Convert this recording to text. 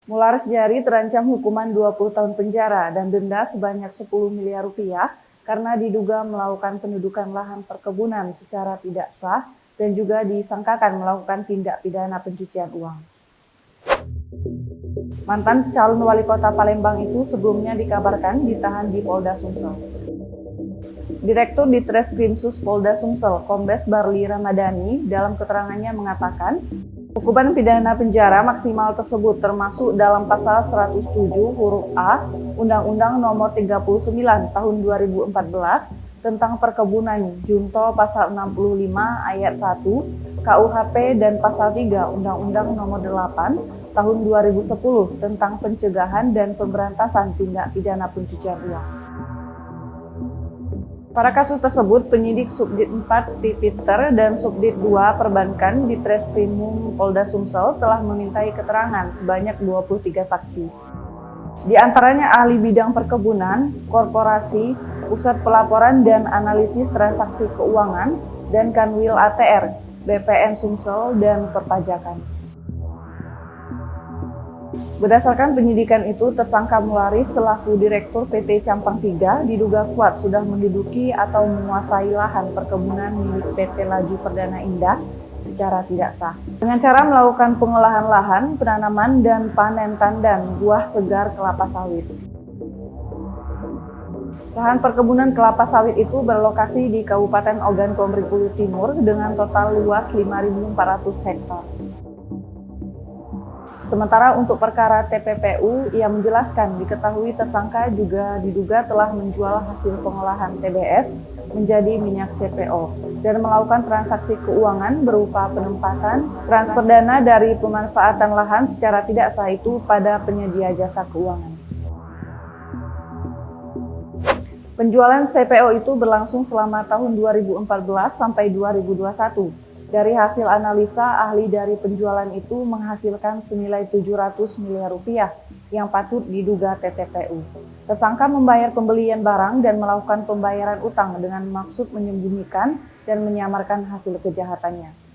Mularis Jari terancam hukuman 20 tahun penjara dan denda sebanyak 10 miliar rupiah karena diduga melakukan pendudukan lahan perkebunan secara tidak sah dan juga disangkakan melakukan tindak pidana pencucian uang. Mantan calon wali kota Palembang itu sebelumnya dikabarkan ditahan di Polda Sumsel. Direktur Ditreskrimsus Polda Sumsel, Kombes Barli Ramadhani, dalam keterangannya mengatakan, hukuman pidana penjara maksimal tersebut termasuk dalam pasal 107 huruf A Undang-Undang Nomor 39 Tahun 2014 tentang perkebunan junto pasal 65 ayat 1 KUHP dan pasal 3 Undang-Undang Nomor 8 Tahun 2010 tentang pencegahan dan pemberantasan tindak pidana pencucian uang. Pada kasus tersebut, penyidik Subdit 4 Tipiter dan Subdit 2 Perbankan di Treskrimum Polda Sumsel telah memintai keterangan sebanyak 23 saksi. Di antaranya ahli bidang perkebunan, korporasi, pusat pelaporan dan analisis transaksi keuangan, dan Kanwil ATR, BPN Sumsel, dan perpajakan. Berdasarkan penyidikan itu, tersangka Mularis selaku Direktur PT Campang 3 diduga kuat sudah menduduki atau menguasai lahan perkebunan milik PT Laju Perdana Indah secara tidak sah. Dengan cara melakukan pengolahan lahan, penanaman, dan panen tandan buah segar kelapa sawit. Lahan perkebunan kelapa sawit itu berlokasi di Kabupaten Ogan Komering Ulu Timur dengan total luas 5.400 hektar. Sementara untuk perkara TPPU, ia menjelaskan diketahui tersangka juga diduga telah menjual hasil pengolahan TBS menjadi minyak CPO dan melakukan transaksi keuangan berupa penempatan transfer dana dari pemanfaatan lahan secara tidak sah itu pada penyedia jasa keuangan. Penjualan CPO itu berlangsung selama tahun 2014 sampai 2021. Dari hasil analisa, ahli dari penjualan itu menghasilkan senilai 700 miliar rupiah yang patut diduga TPPU. Tersangka membayar pembelian barang dan melakukan pembayaran utang dengan maksud menyembunyikan dan menyamarkan hasil kejahatannya.